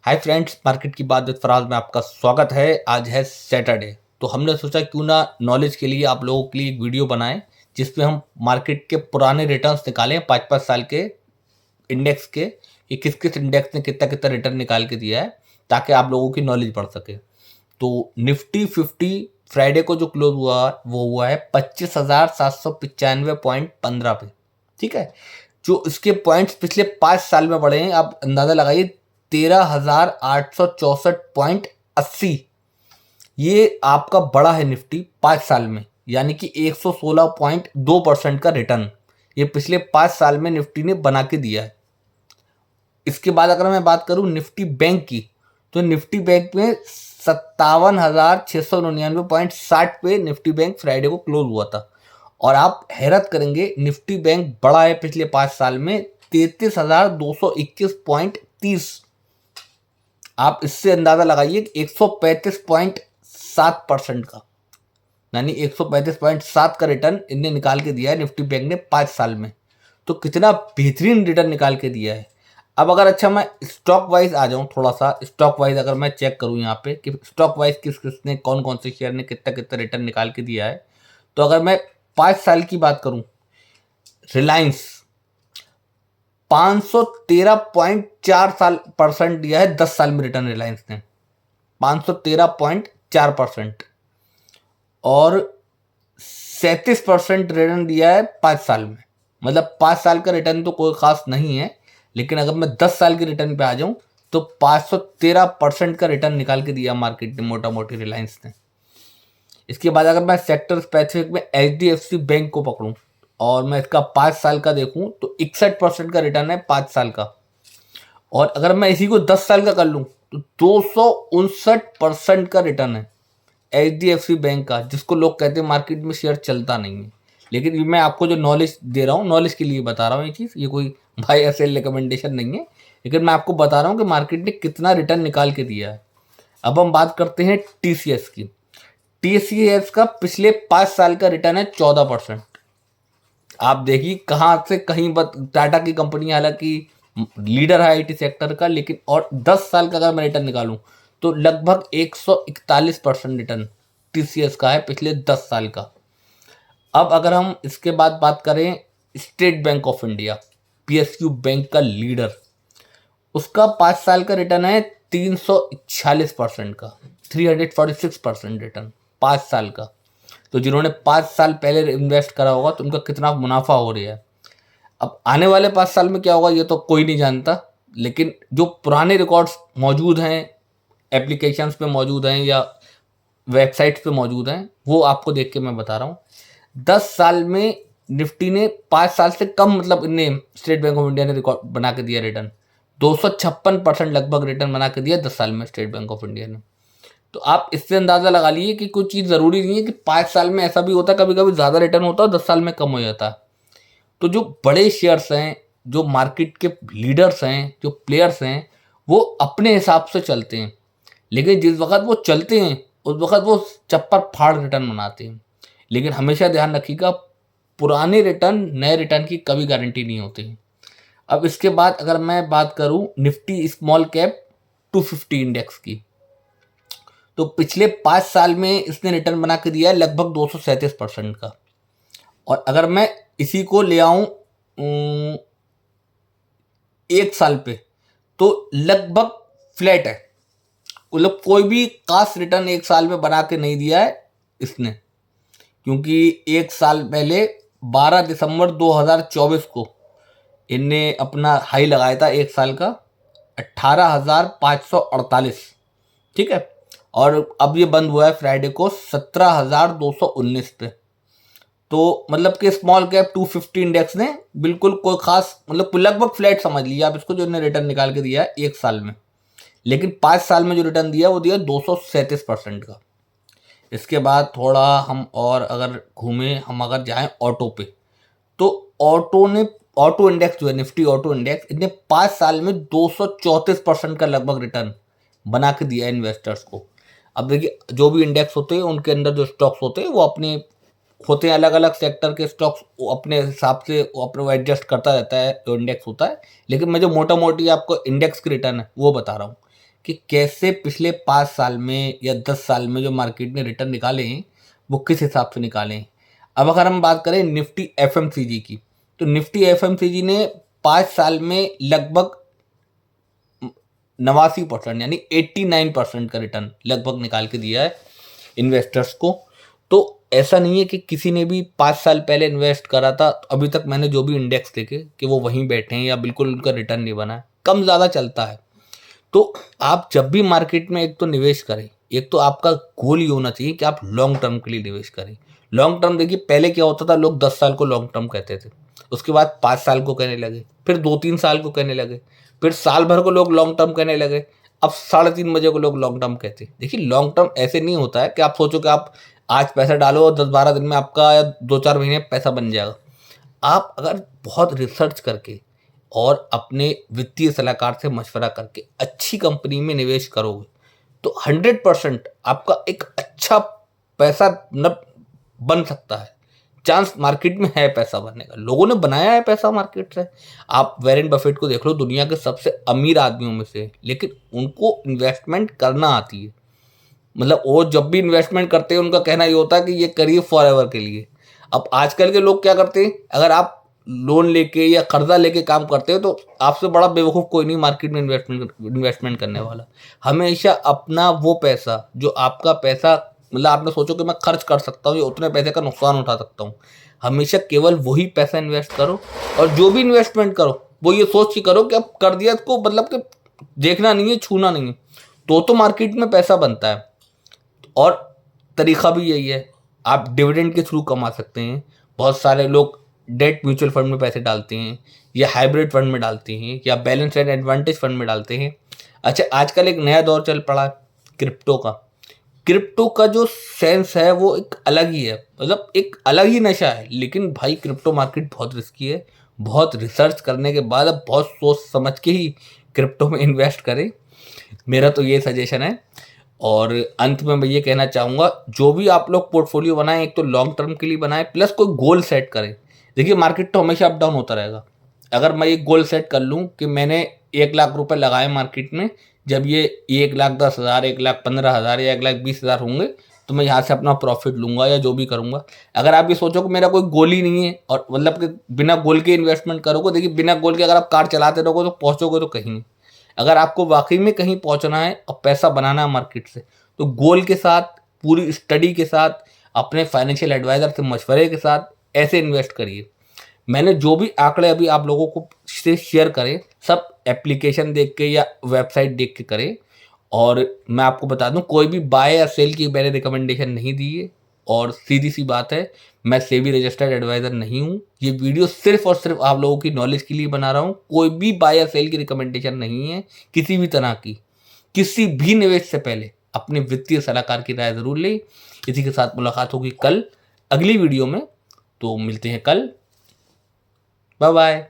Hi friends, market की बात with Faraz में आपका स्वागत है। आज है सैटरडे, तो हमने सोचा क्यों ना नॉलेज के लिए आप लोगों के लिए एक वीडियो बनाएं जिसमें हम मार्केट के पुराने रिटर्न्स निकालें 5-5 साल के इंडेक्स के, कि किस किस इंडेक्स ने कितना कितना रिटर्न निकाल के दिया है, ताकि आप लोगों की नॉलेज बढ़ सके। तो निफ्टी 50 फ्राइडे को जो क्लोज हुआ वो हुआ है 25,795.15 पे। ठीक है, जो इसके पॉइंट्स पिछले 5 साल में बढ़े हैं, आप अंदाजा लगाइए 13,864.80। ये आपका बड़ा है निफ्टी 5 साल में, यानी कि 116.2% का रिटर्न ये पिछले 5 साल में निफ्टी ने बना के दिया है। इसके बाद अगर मैं बात करूं निफ्टी बैंक की, तो निफ्टी बैंक में 57,699.60 पे निफ्टी बैंक फ्राइडे को क्लोज हुआ था। और आप हैरत करेंगे, निफ्टी बैंक बड़ा है पिछले 5 साल में 33,221.30। आप इससे अंदाजा लगाइए 135.7% का, यानी 135.7 का रिटर्न इनने निकाल के दिया है निफ्टी बैंक ने 5 साल में। तो कितना बेहतरीन रिटर्न निकाल के दिया है। अब अगर अच्छा मैं स्टॉक वाइज आ जाऊं, थोड़ा सा स्टॉक वाइज अगर मैं चेक करूं यहाँ पे कि स्टॉक वाइज किस किसने कौन कौन से शेयर ने कितना कितना रिटर्न निकाल के दिया है, तो अगर मैं 5 साल की बात करूं, रिलायंस 513.4% दिया है 10 साल में रिटर्न रिलायंस ने, 513.4%। और 37% रिटर्न दिया है 5 साल में। मतलब 5 साल का रिटर्न तो कोई खास नहीं है, लेकिन अगर मैं 10 साल के रिटर्न पे आ जाऊं तो 513% का रिटर्न निकाल के दिया मार्केट ने, मोटा मोटी रिलायंस ने। इसके बाद अगर मैं सेक्टर स्पेसिफिक में HDFC बैंक को पकड़ूं और मैं इसका 5 साल का देखूं तो 61% का रिटर्न है 5 साल का। और अगर मैं इसी को 10 साल का कर लूं तो 259% का रिटर्न है HDFC बैंक का, जिसको लोग कहते हैं मार्केट में शेयर चलता नहीं है। लेकिन मैं आपको जो नॉलेज दे रहा हूँ, नॉलेज के लिए बता रहा हूँ ये चीज़, ये कोई बाय या सेल रिकमेंडेशन नहीं है, लेकिन मैं आपको बता रहा हूँ कि मार्केट ने कितना रिटर्न निकाल के दिया है। अब हम बात करते हैं TCS की। TCS का पिछले 5 साल का रिटर्न है 14%। आप देखिए कहाँ से कहीं, टाटा की कंपनी हालांकि लीडर है IT सेक्टर का, लेकिन और 10 साल का अगर मैं रिटर्न निकालूं तो लगभग 141% रिटर्न TCS का है पिछले 10 साल का। अब अगर हम इसके बाद बात करें state bank of India, PSU bank का लीडर, उसका 5 साल का रिटर्न है 346% का, 346% रिटर्न 5 साल का। तो जिन्होंने 5 साल पहले इन्वेस्ट करा होगा तो उनका कितना मुनाफा हो रहा है। अब आने वाले 5 साल में क्या होगा ये तो कोई नहीं जानता, लेकिन जो पुराने रिकॉर्ड्स मौजूद हैं, एप्लीकेशंस पे मौजूद हैं या वेबसाइट्स पे मौजूद हैं, वो आपको देख के मैं बता रहा हूँ। 10 साल में निफ्टी ने 5 साल से कम, मतलब इनने स्टेट बैंक ऑफ इंडिया ने रिकॉर्ड बना के दिया रिटर्न, 256% लगभग रिटर्न बना के दिया 10 साल में स्टेट बैंक ऑफ इंडिया ने। तो आप इससे अंदाज़ा लगा लीजिए कि कोई चीज़ ज़रूरी नहीं है कि 5 साल में ऐसा भी होता है, कभी कभी ज़्यादा रिटर्न होता है, 10 साल में कम हो जाता है। तो जो बड़े शेयर्स हैं, जो मार्केट के लीडर्स हैं, जो प्लेयर्स हैं, वो अपने हिसाब से चलते हैं, लेकिन जिस वक्त वो चलते हैं उस वक्त वो चप्पर फाड़ रिटर्न बनाते हैं। लेकिन हमेशा ध्यान रखिएगा, पुराने रिटर्न नए रिटर्न की कभी गारंटी नहीं होती है। अब इसके बाद अगर मैं बात करूं निफ्टी स्मॉल कैप 250 इंडेक्स की, तो पिछले 5 साल में इसने रिटर्न बना के दिया है लगभग 237% का। और अगर मैं इसी को ले आऊं 1 साल पे, तो लगभग फ्लैट है। मतलब कोई भी खास रिटर्न 1 साल में बना के नहीं दिया है इसने, क्योंकि 1 साल पहले 12 दिसंबर 2024 को इनने अपना हाई लगाया था 1 साल का 18,548। ठीक है, और अब ये बंद हुआ है फ्राइडे को 17,219 पे। तो मतलब कि स्मॉल कैप 250 इंडेक्स ने बिल्कुल कोई खास, मतलब लगभग फ्लैट समझ लीजिए आप इसको, जो इन्हें रिटर्न निकाल के दिया है 1 साल में। लेकिन 5 साल में जो रिटर्न दिया वो दिया 237% का। इसके बाद थोड़ा हम और अगर घूमें, हम अगर जाएं ऑटो पे, तो ऑटो इंडेक्स जो है निफ्टी ऑटो इंडेक्स, इसने 5 साल में 234% का लगभग रिटर्न बना के दिया इन्वेस्टर्स को। अब देखिए, जो भी इंडेक्स होते हैं उनके अंदर जो स्टॉक्स होते हैं वो अपने होते हैं, अलग अलग सेक्टर के स्टॉक्स, वो अपने हिसाब से वो अपने एडजस्ट करता रहता है जो इंडेक्स होता है। लेकिन मैं जो मोटा मोटी आपको इंडेक्स की रिटर्न है वो बता रहा हूँ कि कैसे पिछले 5 साल में या 10 साल में जो मार्केट ने रिटर्न निकाले हैं वो किस हिसाब से निकाले हैं। अब अगर हम बात करें निफ्टी एफएमसीजी की, तो निफ्टी एफएमसीजी ने 5 साल में लगभग 89% यानी 89% का रिटर्न लगभग निकाल के दिया है इन्वेस्टर्स को। तो ऐसा नहीं है कि किसी ने भी 5 साल पहले इन्वेस्ट करा था, अभी तक मैंने जो भी इंडेक्स देखे कि वो वहीं बैठे हैं या बिल्कुल उनका रिटर्न नहीं बना है, कम ज़्यादा चलता है। तो आप जब भी मार्केट में एक तो निवेश करें, एक तो आपका गोल ये होना चाहिए कि आप लॉन्ग टर्म के लिए निवेश करें। लॉन्ग टर्म देखिए, पहले क्या होता था, लोग 10 साल को लॉन्ग टर्म कहते थे, उसके बाद 5 साल को कहने लगे, फिर 2-3 साल को कहने लगे, फिर साल भर को लोग लॉन्ग टर्म कहने लगे, अब 3:30 बजे को लोग लॉन्ग टर्म कहते हैं। देखिए लॉन्ग टर्म ऐसे नहीं होता है कि आप सोचो कि आप आज पैसा डालो और 10-12 दिन में आपका या 2-4 महीने में पैसा बन जाएगा। आप अगर बहुत रिसर्च करके और अपने वित्तीय सलाहकार से मशवरा करके अच्छी कंपनी में निवेश करोगे तो 100% आपका एक अच्छा पैसा न बन सकता है। चांस मार्केट में है पैसा बनने का, लोगों ने बनाया है पैसा मार्केट से। आप वॉरेन बफेट को देख लो, दुनिया के सबसे अमीर आदमियों में से, लेकिन उनको इन्वेस्टमेंट करना आती है। मतलब वो जब भी इन्वेस्टमेंट करते हैं उनका कहना ये होता है कि ये करिए फॉर एवर के लिए। अब आजकल के लोग क्या करते हैं, अगर आप लोन लेके या कर्जा लेके काम करते हो तो आपसे बड़ा बेवकूफ़ कोई नहीं मार्केट में इन्वेस्टमेंट करने वाला। हमेशा अपना वो पैसा जो आपका पैसा, मतलब आपने सोचो कि मैं खर्च कर सकता हूँ या उतने पैसे का नुकसान उठा सकता हूँ, हमेशा केवल वही पैसा इन्वेस्ट करो। और जो भी इन्वेस्टमेंट करो वो ये सोच के करो कि अब कर दिया इसको, मतलब कि देखना नहीं है, छूना नहीं है, तो मार्केट में पैसा बनता है। और तरीका भी यही है, आप डिविडेंड के थ्रू कमा सकते हैं। बहुत सारे लोग डेट म्यूचुअल फंड में पैसे डालते हैं या हाइब्रिड फंड में डालते हैं या बैलेंस एंड एडवांटेज फंड में डालते हैं। अच्छा, आजकल एक नया दौर चल पड़ा क्रिप्टो का। क्रिप्टो का जो सेंस है वो एक अलग ही है, मतलब एक अलग ही नशा है। लेकिन भाई क्रिप्टो मार्केट बहुत रिस्की है, बहुत रिसर्च करने के बाद अब बहुत सोच समझ के ही क्रिप्टो में इन्वेस्ट करें, मेरा तो ये सजेशन है। और अंत में मैं ये कहना चाहूँगा, जो भी आप लोग पोर्टफोलियो बनाएं एक तो लॉन्ग टर्म के लिए बनाएं, प्लस कोई गोल सेट करें। देखिए मार्केट तो हमेशा अप डाउन होता रहेगा। अगर मैं एक गोल सेट कर लूँ कि मैंने 1,00,000 रुपये लगाए मार्केट में, जब ये 1,10,000, 1,15,000 या 1,20,000 होंगे तो मैं यहाँ से अपना प्रॉफिट लूँगा या जो भी करूँगा। अगर आप ये सोचो कि मेरा कोई गोल ही नहीं है और मतलब कि बिना गोल के इन्वेस्टमेंट करोगे, देखिए बिना गोल के अगर आप कार चलाते रहोगे तो पहुँचोगे तो कहीं नहीं। अगर आपको वाकई में कहीं पहुंचना है और पैसा बनाना है मार्केट से, तो गोल के साथ, पूरी स्टडी के साथ, अपने फाइनेंशियल एडवाइज़र से मशवरे के साथ ऐसे इन्वेस्ट करिए। मैंने जो भी आंकड़े अभी आप लोगों को से शेयर करें, सब एप्लीकेशन देख के या वेबसाइट देख के करें। और मैं आपको बता दूं, कोई भी बाय या सेल की मैंने रिकमेंडेशन नहीं दी है। और सीधी सी बात है, मैं सेबी रजिस्टर्ड एडवाइज़र नहीं हूँ। ये वीडियो सिर्फ और सिर्फ आप लोगों की नॉलेज के लिए बना रहा हूँ। कोई भी बाय या सेल की रिकमेंडेशन नहीं है किसी भी तरह की। किसी भी निवेश से पहले अपने वित्तीय सलाहकार की राय ज़रूर लें। इसी के साथ मुलाकात होगी कल अगली वीडियो में, तो मिलते हैं कल। Bye bye.